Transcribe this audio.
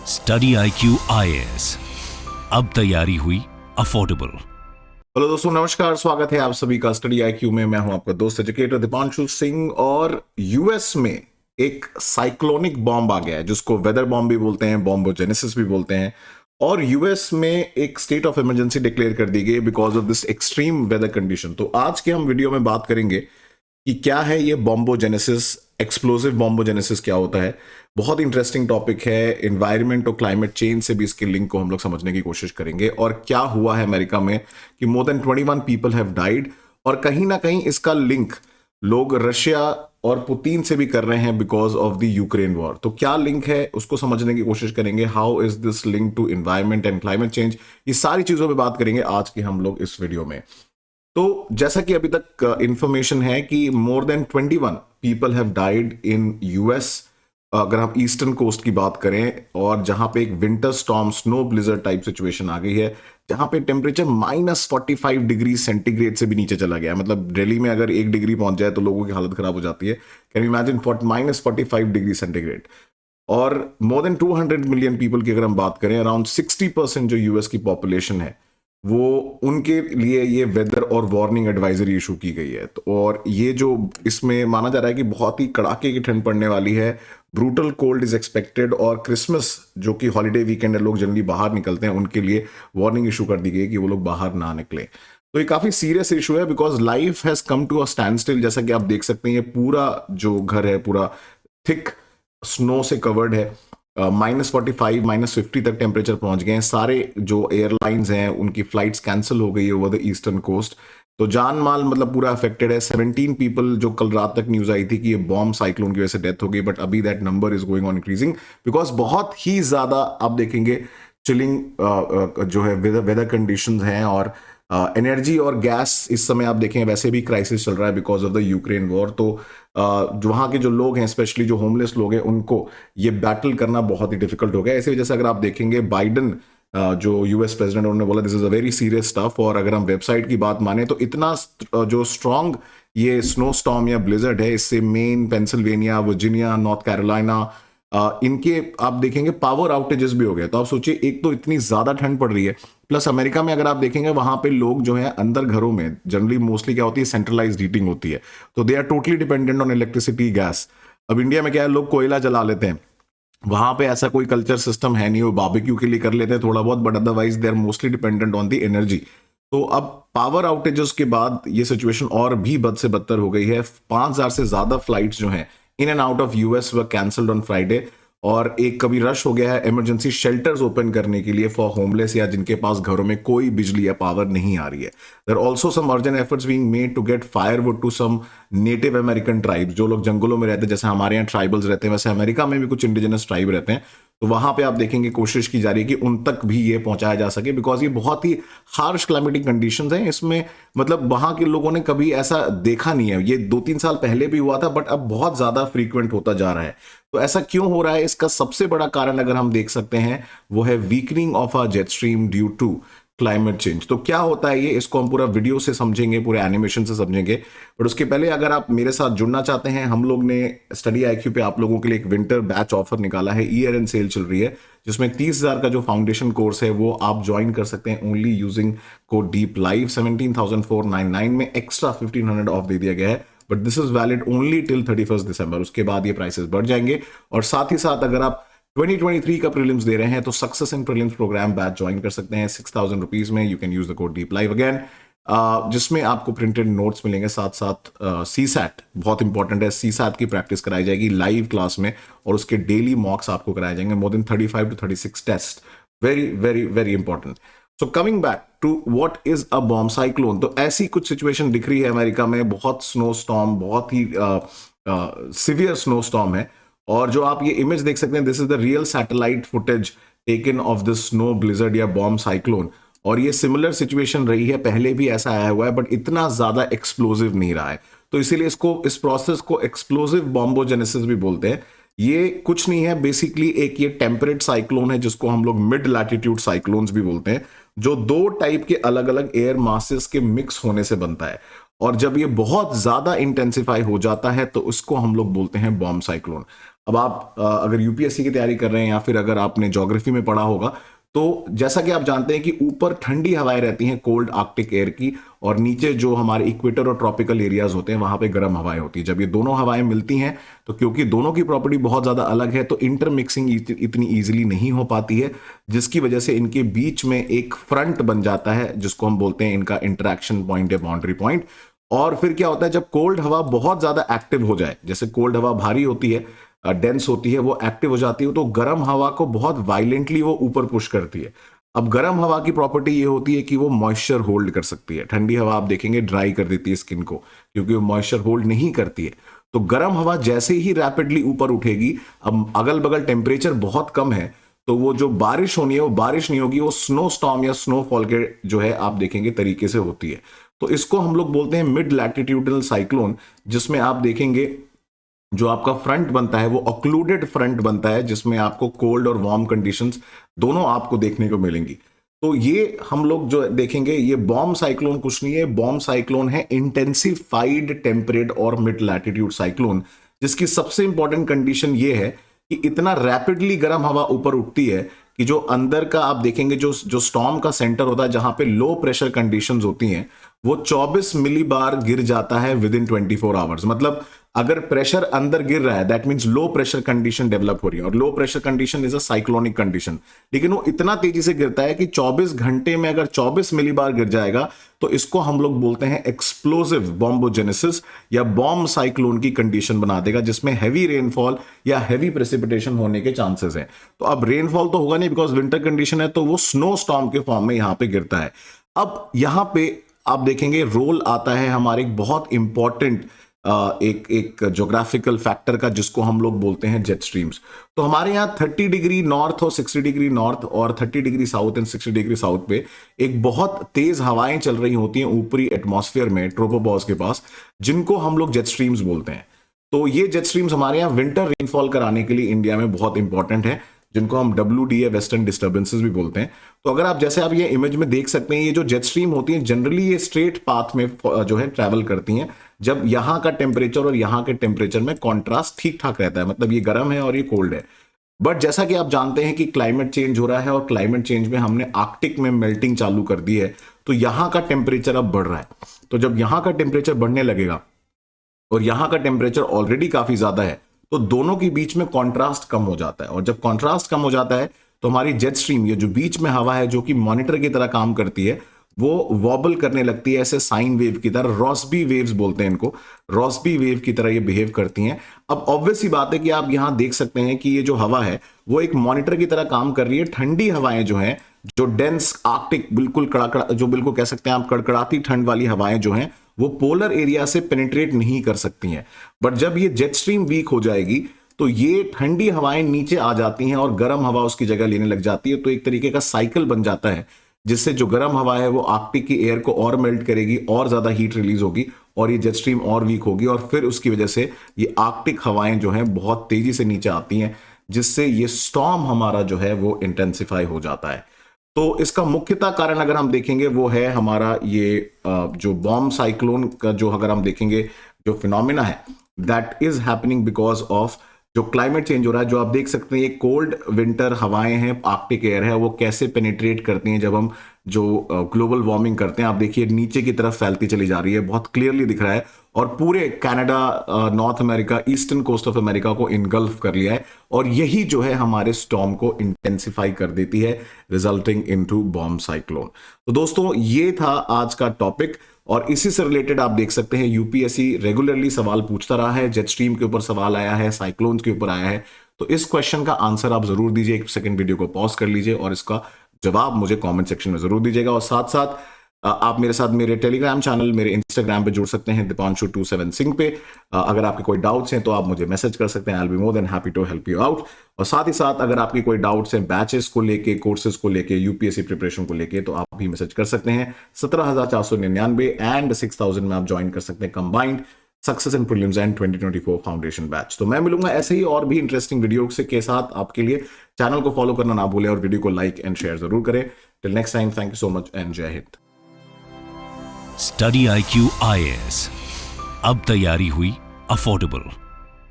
Study IQ IAS, अब तैयारी हुई अफोर्डेबल। हेलो दोस्तों, नमस्कार। स्वागत है आप सभी का स्टडी IQ में। मैं हूं आपका दोस्त एजुकेटर दीपांशु सिंह। और यूएस में एक साइक्लोनिक बॉम्ब आ गया है जिसको वेदर बॉम्ब भी बोलते हैं, बॉम्बोजेनेसिस भी बोलते हैं। और यूएस में एक स्टेट ऑफ इमरजेंसी डिक्लेयर कर दी गई because of this extreme weather condition. तो आज के हम वीडियो में बात करेंगे कि क्या है ये बॉम्बोजेनेसिस, एक्सप्लोसिव बॉम्बोजेनेसिस क्या होता है। बहुत इंटरेस्टिंग टॉपिक है। एनवायरनमेंट और क्लाइमेट चेंज से भी इसके लिंक को हम लोग समझने की कोशिश करेंगे। और क्या हुआ है अमेरिका में कि more than 21 people have died. और कहीं ना कहीं इसका लिंक लोग रशिया और पुतिन से भी कर रहे हैं because of the Ukraine war. तो क्या लिंक है उसको समझने की कोशिश करेंगे। How is this link to environment and climate change, ये सारी चीजों पे बात करेंगे आज के हम लोग इस वीडियो में। तो जैसा कि अभी तक इंफॉर्मेशन है कि more than 21 people have died in US, अगर हम ईस्टर्न कोस्ट की बात करें, और जहां पे एक winter storm, snow blizzard type situation आ गई है, जहां पे टेम्परेचर -45 डिग्री सेंटीग्रेड से भी नीचे चला गया। मतलब दिल्ली में अगर 1 डिग्री पहुंच जाए तो लोगों की हालत खराब हो जाती है। Can you imagine -45 degree centigrade. और मोर देन 200 मिलियन पीपल की अगर हम बात करें, अराउंड 60% जो यूएस की पॉपुलेशन है, वो उनके लिए ये वेदर और वार्निंग एडवाइजरी इशू की गई है। तो और ये जो इसमें माना जा रहा है कि बहुत ही कड़ाके की ठंड पड़ने वाली है, ब्रूटल कोल्ड इज एक्सपेक्टेड। और क्रिसमस जो कि हॉलीडे वीकेंड है, लोग जनरली बाहर निकलते हैं, उनके लिए वार्निंग इशू कर दी गई कि वो लोग बाहर ना निकले। तो ये काफी सीरियस इशू है because life has come to a standstill. जैसा कि आप देख सकते हैं, ये पूरा जो घर है पूरा थिक स्नो से कवर्ड है। -45 -50 तक टेम्परेचर पहुंच गए हैं। सारे जो एयरलाइंस हैं उनकी फ्लाइट्स कैंसिल हो गई है ओवर द ईस्टर्न कोस्ट। तो जान माल मतलब पूरा अफेक्टेड है। 17 पीपल जो कल रात तक न्यूज आई थी कि ये बॉम्ब साइक्लोन की वजह से डेथ हो गई, बट अभी that number is going on increasing because बहुत ही ज्यादा आप देखेंगे चिलिंग जो है वेदर कंडीशंस हैं। और एनर्जी और गैस इस समय आप देखें वैसे भी क्राइसिस चल रहा है because of the Ukraine war. तो जो वहाँ के जो लोग हैं, स्पेशली जो होमलेस लोग हैं, उनको ये बैटल करना बहुत ही डिफिकल्ट हो गया। इसी वजह से अगर आप देखेंगे बाइडन जो यूएस प्रेसिडेंट, उन्होंने बोला this is a very serious stuff. और अगर हम वेबसाइट की बात माने तो इतना जो स्ट्रॉन्ग ये स्नो स्टॉर्म या ब्लिजर्ड है, इससे main, Pennsylvania, Virginia, north Carolina, इनके आप देखेंगे पावर आउटेजेस भी हो गए। तो आप सोचिए, एक तो इतनी ज्यादा ठंड पड़ रही है, प्लस अमेरिका में अगर आप देखेंगे वहां पे लोग जो है अंदर घरों में जनरली मोस्टली क्या होती है, सेंट्रलाइज्ड हीटिंग होती है। तो they are totally dependent on electricity, gas. अब इंडिया में क्या है, लोग कोयला जला लेते हैं, वहां पे ऐसा कोई कल्चर सिस्टम है नहीं। वो बारबेक्यू के लिए कर लेते हैं थोड़ा बहुत, but otherwise they are mostly dependent on the energy. तो अब पावर आउटेजेस के बाद ये सिचुएशन और भी बद से बदतर हो गई है। 5000 से ज्यादा फ्लाइट्स जो हैं in and out of US were cancelled on Friday. और एक कभी रश हो गया है इमरजेंसी शेल्टर्स ओपन करने के लिए फॉर होमलेस या जिनके पास घरों में कोई बिजली या पावर नहीं आ रही है। There also some urgent efforts being made to get firewood to some native American tribes, जो लोग जंगलों में रहते हैं। जैसे हमारे यहाँ ट्राइबल्स रहते हैं, वैसे अमेरिका में भी कुछ इंडिजिनस ट्राइब रहते हैं। तो वहां पे आप देखेंगे कोशिश की जा रही है कि उन तक भी ये पहुंचाया जा सके बिकॉज ये बहुत ही हार्श क्लाइमेटिक कंडीशंस हैं। इसमें मतलब वहां के लोगों ने कभी ऐसा देखा नहीं है। ये 2-3 साल पहले भी हुआ था, बट अब बहुत ज्यादा फ्रीक्वेंट होता जा रहा है। तो ऐसा क्यों हो रहा है, इसका सबसे बड़ा कारण अगर हम देख सकते हैं वो है weakening of a jet stream due to climate change. तो क्या होता है ये, इसको हम पूरा वीडियो से समझेंगे, पूरे एनिमेशन से समझेंगे। बट उसके पहले अगर आप मेरे साथ जुड़ना चाहते हैं, हम लोग ने स्टडी IQ पे आप लोगों के लिए एक विंटर बैच ऑफर निकाला है। ईयर एंड सेल चल रही है जिसमें 30,000 का जो फाउंडेशन कोर्स है वो आप ज्वाइन कर सकते हैं only using code deep live. 17,499 में एक्स्ट्रा 1,500 ऑफ दे दिया गया है, but this is valid only till 31 दिसंबर। उसके बाद ये प्राइसेस बढ़ जाएंगे। और साथ ही साथ अगर आप 2023 का प्रीलिम्स दे रहे हैं तो success in prelims program batch join कर सकते हैं 6,000 रुपीज में। You can use the code deep live again, जिसमें आपको प्रिंटेड नोट्स मिलेंगे। साथ साथ CSAT बहुत इंपॉर्टेंट है, CSAT की प्रैक्टिस कराई जाएगी लाइव क्लास में, और उसके डेली मॉक्स आपको कराए जाएंगे। More than 35 to 36 test, very very very important. So coming back to what is a bomb cyclone, तो ऐसी कुछ सिचुएशन दिख रही है अमेरिका में। बहुत स्नो स्टॉर्म, बहुत ही सिवियर स्नो स्टॉर्म है। और जो आप ये इमेज देख सकते हैं, this is the real satellite footage taken of this snow blizzard या बॉम्ब साइक्लोन। और ये सिमिलर सिचुएशन रही है, पहले भी ऐसा आया हुआ है, बट इतना ज्यादा एक्सप्लोसिव नहीं रहा है। तो इसीलिए इस प्रोसेस को एक्सप्लोसिव बॉम्बोजेनेसिस भी बोलते हैं। ये कुछ नहीं है, बेसिकली एक ये टेम्परेट साइक्लोन है जिसको हम लोग मिड लैटिट्यूड साइक्लोन्स भी बोलते हैं, जो 2 टाइप के अलग अलग एयर मासेस के मिक्स होने से बनता है। और जब ये बहुत ज्यादा इंटेंसिफाई हो जाता है तो उसको हम लोग बोलते हैं बॉम्ब साइक्लोन। अब आप अगर यूपीएससी की तैयारी कर रहे हैं या फिर अगर आपने ज्योग्राफी में पढ़ा होगा, तो जैसा कि आप जानते हैं कि ऊपर ठंडी हवाएं रहती हैं कोल्ड आर्कटिक एयर की, और नीचे जो हमारे इक्वेटर और ट्रॉपिकल एरियाज होते हैं वहां पे गर्म हवाएं होती हैं। जब ये दोनों हवाएं मिलती हैं तो क्योंकि दोनों की प्रॉपर्टी बहुत ज्यादा अलग है तो इंटरमिक्सिंग इतनी इजीली नहीं हो पाती है, जिसकी वजह से इनके बीच में एक फ्रंट बन जाता है जिसको हम बोलते हैं इनका इंटरेक्शन पॉइंट या बाउंड्री पॉइंट। और फिर क्या होता है, जब कोल्ड हवा बहुत ज्यादा एक्टिव हो जाए, जैसे कोल्ड हवा भारी होती है, डेंस होती है, वो एक्टिव हो जाती है, तो गर्म हवा को बहुत वायलेंटली वो ऊपर पुश करती है। अब गर्म हवा की प्रॉपर्टी ये होती है कि वो मॉइस्चर होल्ड कर सकती है। ठंडी हवा आप देखेंगे ड्राई कर देती है स्किन को, क्योंकि वो मॉइस्चर होल्ड नहीं करती है। तो गर्म हवा जैसे ही रैपिडली ऊपर उठेगी, अब अगल बगल टेम्परेचर बहुत कम है, तो वो जो बारिश होनी है वो बारिश नहीं होगी, वो स्नो स्टॉर्म या स्नोफॉल के जो है आप देखेंगे तरीके से होती है। तो इसको हम लोग बोलते हैं मिड लैटिट्यूडनल साइक्लोन, जिसमें आप देखेंगे जो आपका फ्रंट बनता है वो ऑक्लूडेड फ्रंट बनता है, जिसमें आपको कोल्ड और वार्म कंडीशंस दोनों आपको देखने को मिलेंगी। तो ये हम लोग जो देखेंगे, ये बॉम्ब साइक्लोन कुछ नहीं है, बॉम्ब साइक्लोन है इंटेंसिफाइड टेम्परेट और मिड लैटिट्यूड साइक्लोन, जिसकी सबसे इंपॉर्टेंट कंडीशन ये है कि इतना रैपिडली गर्म हवा ऊपर उठती है कि जो अंदर का आप देखेंगे जो स्टॉर्म का सेंटर होता है, जहां पे लो प्रेशर कंडीशंस होती हैं, वो 24 मिलीबार गिर जाता है विद इन 24 आवर्स। मतलब अगर प्रेशर अंदर गिर रहा है that means low pressure condition develop हो रही है, और low pressure condition is a cyclonic condition. लेकिन वो इतना तेजी से गिरता है कि 24 घंटे में अगर 24 मिलीबार गिर जाएगा तो इसको हम लोग बोलते हैं एक्सप्लोसिव बॉम्बोजेनेसिस या बॉम्ब साइक्लोन की कंडीशन बना देगा, जिसमें हैवी रेनफॉल या हैवी प्रेसिपिटेशन होने के चांसेस हैं। तो अब रेनफॉल तो होगा नहीं बिकॉज विंटर कंडीशन है, तो वो स्नो स्टॉर्म के फॉर्म में यहां पे गिरता है। अब यहां पे आप देखेंगे रोल आता है हमारे एक बहुत इंपॉर्टेंट एक ज्योग्राफिकल फैक्टर का, जिसको हम लोग बोलते हैं जेट स्ट्रीम्स। तो हमारे यहाँ 30 डिग्री नॉर्थ और 60 डिग्री नॉर्थ और 30 degree south and 60 degree south पे एक बहुत तेज हवाएं चल रही होती हैं ऊपरी एटमॉस्फेयर में ट्रोपोपॉज के पास, जिनको हम लोग जेट स्ट्रीम्स बोलते हैं। तो ये जेट स्ट्रीम्स हमारे यहाँ विंटर रेनफॉल कराने के लिए इंडिया में बहुत इंपॉर्टेंट है, जिनको हम WDA वेस्टर्न डिस्टर्बेंसेस भी बोलते हैं। तो अगर आप जैसे आप ये इमेज में देख सकते हैं, ये जो जेट स्ट्रीम होती है जनरली ये स्ट्रेट पाथ में जो है ट्रैवल करती हैं, जब यहां का टेम्परेचर और यहां के टेम्परेचर में कॉन्ट्रास्ट ठीक ठाक रहता है, मतलब ये गर्म है और ये कोल्ड है। बट जैसा कि आप जानते हैं कि क्लाइमेट चेंज हो रहा है, और क्लाइमेट चेंज में हमने आर्कटिक में मेल्टिंग चालू कर दी है, तो यहां का टेम्परेचर अब बढ़ रहा है। तो जब यहां का टेम्परेचर बढ़ने लगेगा और यहां का टेम्परेचर ऑलरेडी काफी ज्यादा है, तो दोनों के बीच में कॉन्ट्रास्ट कम हो जाता है। और जब कॉन्ट्रास्ट कम हो जाता है तो हमारी जेट स्ट्रीम, ये जो बीच में हवा है जो कि मॉनिटर की तरह काम करती है, वो वॉबल करने लगती है ऐसे साइन वेव की तरह। रॉस्बी वेव्स बोलते हैं इनको, रॉस्बी वेव की तरह ये बिहेव करती हैं। अब ऑब्वियस सी बात है कि आप यहां देख सकते हैं कि ये जो हवा है वो एक मॉनिटर की तरह काम कर रही है। ठंडी हवाएं जो हैं, जो डेंस आर्कटिक बिल्कुल कड़ाकड़ा, जो बिल्कुल कह सकते हैं आप कड़कड़ाती ठंड वाली हवाएं जो हैं, वो पोलर एरिया से पेनिट्रेट नहीं कर सकती हैं। बट जब ये जेट स्ट्रीम वीक हो जाएगी तो ये ठंडी हवाएं नीचे आ जाती हैं और गर्म हवा उसकी जगह लेने लग जाती है। तो एक तरीके का साइकिल बन जाता है, जिससे जो गर्म हवा है वो आर्कटिक की एयर को और मेल्ट करेगी, और ज्यादा हीट रिलीज होगी, और ये जेट स्ट्रीम और वीक होगी, और फिर उसकी वजह से ये आर्कटिक हवाएं जो हैं बहुत तेजी से नीचे आती हैं, जिससे ये स्टॉर्म हमारा जो है वो इंटेंसिफाई हो जाता है। तो इसका मुख्यतः कारण अगर हम देखेंगे वो है हमारा ये जो बॉम्ब साइक्लोन का जो अगर हम देखेंगे जो फिनोमिना है, that is happening because of जो क्लाइमेट चेंज हो रहा है। जो आप देख सकते हैं ये कोल्ड विंटर हवाएं हैं, आर्कटिक एयर है, वो कैसे पेनिट्रेट करती हैं जब हम जो ग्लोबल वार्मिंग करते हैं। आप देखिए नीचे की तरफ फैलती चली जा रही है, बहुत क्लियरली दिख रहा है, और पूरे Canada, North America, eastern coast of America को इनगल्फ कर लिया है, और यही जो है हमारे स्टॉर्म को इंटेंसिफाई कर देती है, रिजल्टिंग इनटू बॉम्ब साइक्लोन। तो दोस्तों ये था आज का टॉपिक, और इसी से रिलेटेड आप देख सकते हैं यूपीएससी रेगुलरली सवाल पूछता रहा है। जेट स्ट्रीम के ऊपर सवाल आया है, साइक्लोन्स के ऊपर आया है, तो इस क्वेश्चन का आंसर आप जरूर दीजिए। एक सेकंड वीडियो को पॉज कर लीजिए और इसका जवाब मुझे कमेंट सेक्शन में जरूर दीजिएगा। और साथ साथ आप मेरे साथ मेरे टेलीग्राम चैनल, मेरे इंस्टाग्राम पे जुड़ सकते हैं दीपांशु27 सिंह पे। अगर आपके कोई डाउट्स हैं तो आप मुझे मैसेज कर सकते हैं, I will be more than happy to help you out. और साथ ही साथ अगर आपकी कोई डाउट्स हैं बैचेस को लेके, कोर्सेज को लेके, यूपीएससी प्रिपरेशन को लेके, तो आप भी मैसेज कर सकते हैं। 17,499 एंड 6,000 में आप ज्वाइन कर सकते हैं combined success in prelims and 2024 foundation batch. तो मैं मिलूंगा ऐसे ही और भी इंटरेस्टिंग वीडियो के साथ आपके लिए। चैनल को फॉलो करना ना भूलें और वीडियो को लाइक एंड शेयर जरूर करें। Till next time, thank you so much and जय हिंद। स्टडी IQ IAS, अब तैयारी हुई अफोर्डेबल।